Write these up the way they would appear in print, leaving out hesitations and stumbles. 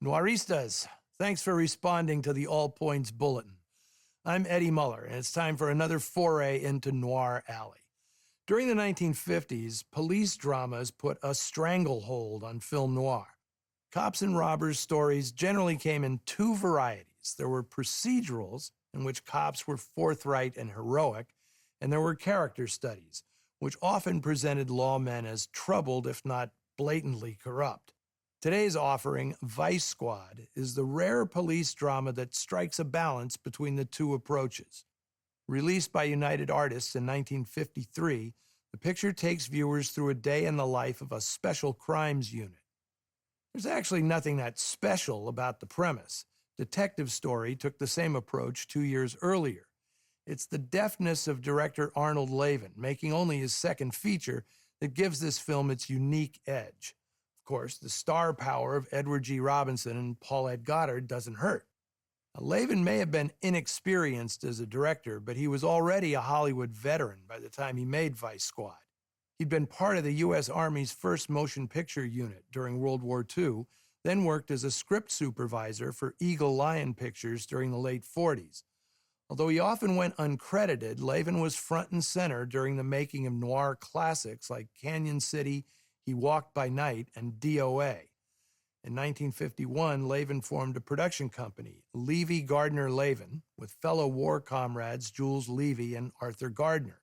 Noiristas, thanks for responding to the All Points Bulletin. I'm Eddie Muller, and it's time for another foray into Noir Alley. During the 1950s, police dramas put a stranglehold on film noir. Cops and robbers stories generally came in two varieties. There were procedurals, in which cops were forthright and heroic, and there were character studies, which often presented lawmen as troubled, if not blatantly corrupt. Today's offering, Vice Squad, is the rare police drama that strikes a balance between the two approaches. Released by United Artists in 1953, the picture takes viewers through a day in the life of a special crimes unit. There's actually nothing that special about the premise. Detective Story took the same approach 2 years earlier. It's the deftness of director Arnold Lavin, making only his second feature, that gives this film its unique edge. Of course, the star power of Edward G. Robinson and Paulette Goddard doesn't hurt. Now, Lavin may have been inexperienced as a director, but he was already a Hollywood veteran by the time he made Vice Squad. He'd been part of the U.S. Army's first motion picture unit during World War II, then worked as a script supervisor for Eagle Lion Pictures during the late 40s. Although he often went uncredited, Lavin was front and center during the making of noir classics like Canyon City, He Walked by Night, and DOA. In 1951, Lavin formed a production company, Levy Gardner Lavin, with fellow war comrades Jules Levy and Arthur Gardner.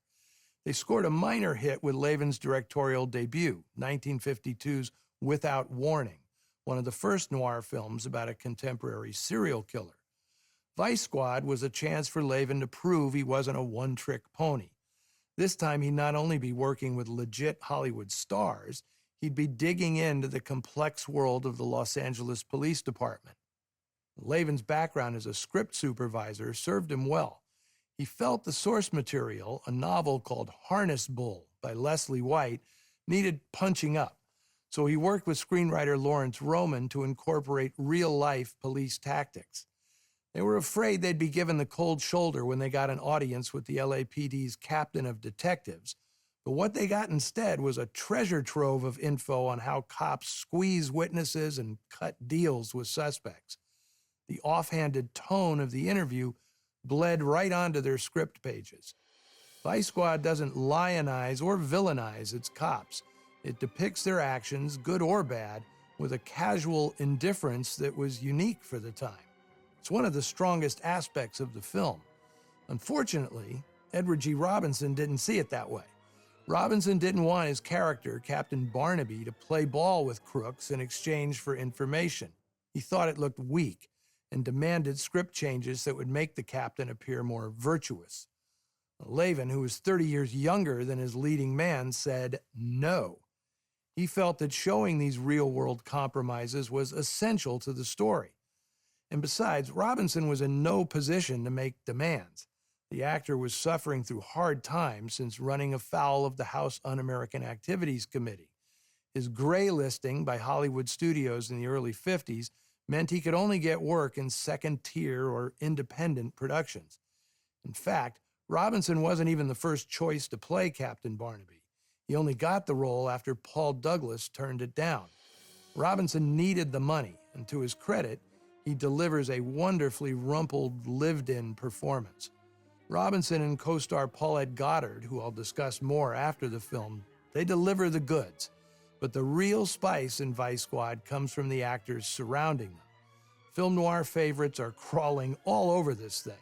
They scored a minor hit with Lavin's directorial debut, 1952's Without Warning, one of the first noir films about a contemporary serial killer. Vice Squad was a chance for Lavin to prove he wasn't a one-trick pony. This time, he'd not only be working with legit Hollywood stars, he'd be digging into the complex world of the Los Angeles Police Department. Lavin's background as a script supervisor served him well. He felt the source material, a novel called Harness Bull by Leslie White, needed punching up. So he worked with screenwriter Lawrence Roman to incorporate real-life police tactics. They were afraid they'd be given the cold shoulder when they got an audience with the LAPD's captain of detectives, but what they got instead was a treasure trove of info on how cops squeeze witnesses and cut deals with suspects. The offhanded tone of the interview bled right onto their script pages. Vice Squad doesn't lionize or villainize its cops. It depicts their actions, good or bad, with a casual indifference that was unique for the time. It's one of the strongest aspects of the film. Unfortunately, Edward G. Robinson didn't see it that way. Robinson didn't want his character, Captain Barnaby, to play ball with crooks in exchange for information. He thought it looked weak and demanded script changes that would make the captain appear more virtuous. Lavin, who was 30 years younger than his leading man, said no. He felt that showing these real-world compromises was essential to the story. And besides, Robinson was in no position to make demands. The actor was suffering through hard times since running afoul of the House Un-American Activities Committee. His gray listing by Hollywood studios in the early 50s meant he could only get work in second-tier or independent productions. In fact, Robinson wasn't even the first choice to play Captain Barnaby. He only got the role after Paul Douglas turned it down. Robinson needed the money, and to his credit, he delivers a wonderfully rumpled, lived-in performance. Robinson and co-star Paulette Goddard, who I'll discuss more after the film, they deliver the goods. But the real spice in Vice Squad comes from the actors surrounding them. Film noir favorites are crawling all over this thing,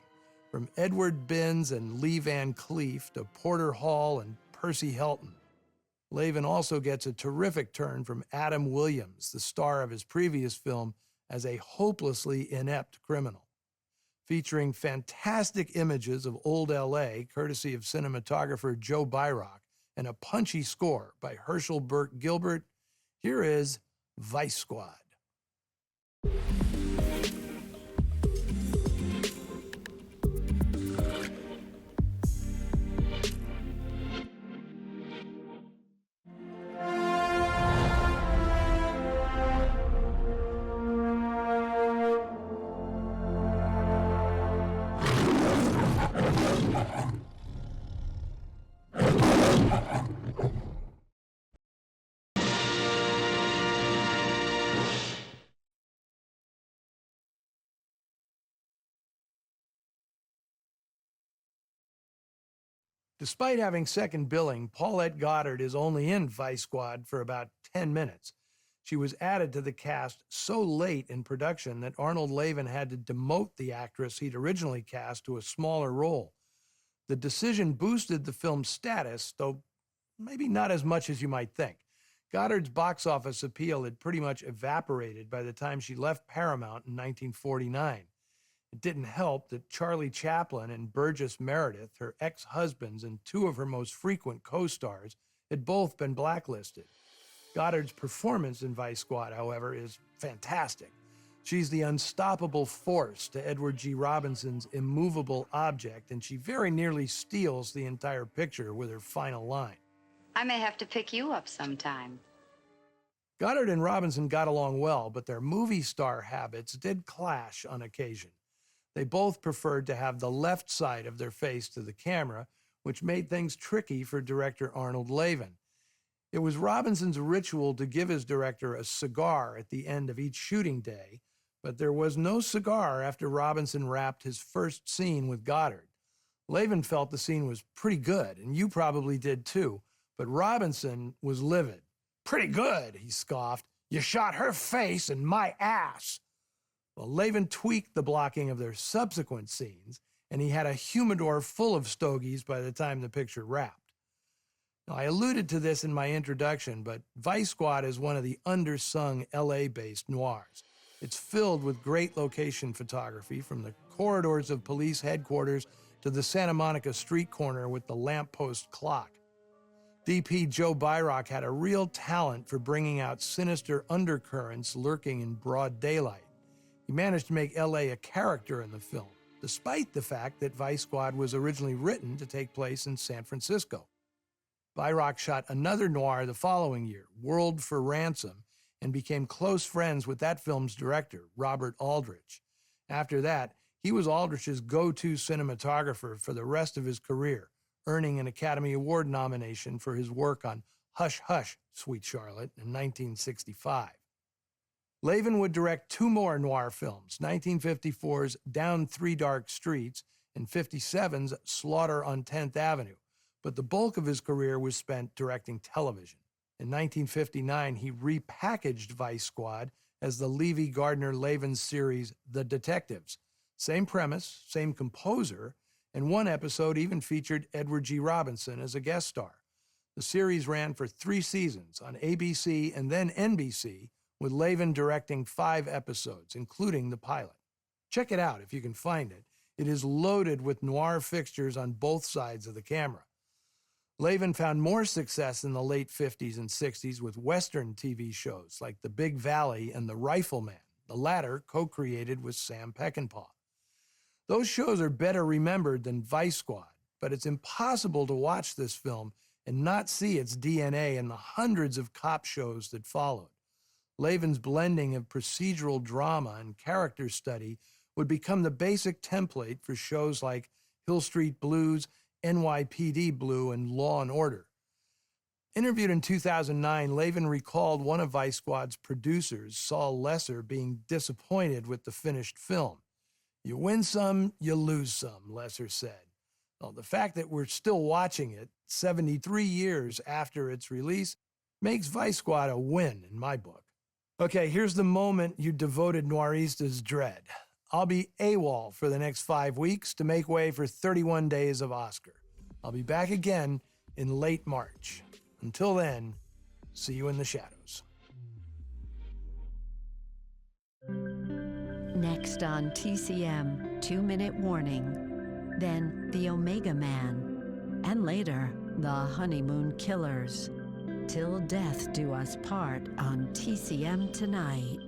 from Edward Binns and Lee Van Cleef to Porter Hall and Percy Helton. Lavin also gets a terrific turn from Adam Williams, the star of his previous film, as a hopelessly inept criminal. Featuring fantastic images of old L.A., courtesy of cinematographer Joe Byrock, and a punchy score by Herschel Burke Gilbert, here is Vice Squad. Despite having second billing, Paulette Goddard is only in Vice Squad for about 10 minutes. She was added to the cast so late in production that Arnold Lavin had to demote the actress he'd originally cast to a smaller role. The decision boosted the film's status, though maybe not as much as you might think. Goddard's box office appeal had pretty much evaporated by the time she left Paramount in 1949. It didn't help that Charlie Chaplin and Burgess Meredith, her ex-husbands and two of her most frequent co-stars, had both been blacklisted. Goddard's performance in Vice Squad, however, is fantastic. She's the unstoppable force to Edward G. Robinson's immovable object, and she very nearly steals the entire picture with her final line. I may have to pick you up sometime. Goddard and Robinson got along well, but their movie star habits did clash on occasion. They both preferred to have the left side of their face to the camera, which made things tricky for director Arnold Lavin. It was Robinson's ritual to give his director a cigar at the end of each shooting day, but there was no cigar after Robinson wrapped his first scene with Goddard. Lavin felt the scene was pretty good, and you probably did too, but Robinson was livid. "Pretty good," he scoffed. "You shot her face and my ass." Well, Lavin tweaked the blocking of their subsequent scenes, and he had a humidor full of stogies by the time the picture wrapped. Now, I alluded to this in my introduction, but Vice Squad is one of the undersung LA-based noirs. It's filled with great location photography, from the corridors of police headquarters to the Santa Monica street corner with the lamppost clock. DP Joe Byrock had a real talent for bringing out sinister undercurrents lurking in broad daylight. He managed to make LA a character in the film, despite the fact that Vice Squad was originally written to take place in San Francisco. Byrock shot another noir the following year, World for Ransom, and became close friends with that film's director, Robert Aldrich. After that, he was Aldrich's go-to cinematographer for the rest of his career, earning an Academy Award nomination for his work on Hush Hush, Sweet Charlotte in 1965. Lavin would direct two more noir films, 1954's Down Three Dark Streets and 57's Slaughter on 10th Avenue, but the bulk of his career was spent directing television. In 1959, he repackaged Vice Squad as the Levy Gardner Lavin series The Detectives. Same premise, same composer, and one episode even featured Edward G. Robinson as a guest star. The series ran for 3 seasons on ABC and then NBC, with Lavin directing 5 episodes, including the pilot. Check it out if you can find it. It is loaded with noir fixtures on both sides of the camera. Lavin found more success in the late 50s and 60s with Western TV shows like The Big Valley and The Rifleman, the latter co-created with Sam Peckinpah. Those shows are better remembered than Vice Squad, but it's impossible to watch this film and not see its DNA in the hundreds of cop shows that followed. Lavin's blending of procedural drama and character study would become the basic template for shows like Hill Street Blues, NYPD Blue, and Law and Order. Interviewed in 2009, Lavin recalled one of Vice Squad's producers, Saul Lesser, being disappointed with the finished film. "You win some, you lose some," Lesser said. Well, the fact that we're still watching it 73 years after its release makes Vice Squad a win in my book. Okay, here's the moment you devoted noiristas dread. I'll be AWOL for the next 5 weeks to make way for 31 days of Oscar. I'll be back again in late March. Until then, see you in the shadows. Next on TCM, 2-Minute Warning. Then The Omega Man. And later, The Honeymoon Killers. Till death do us part on TCM tonight.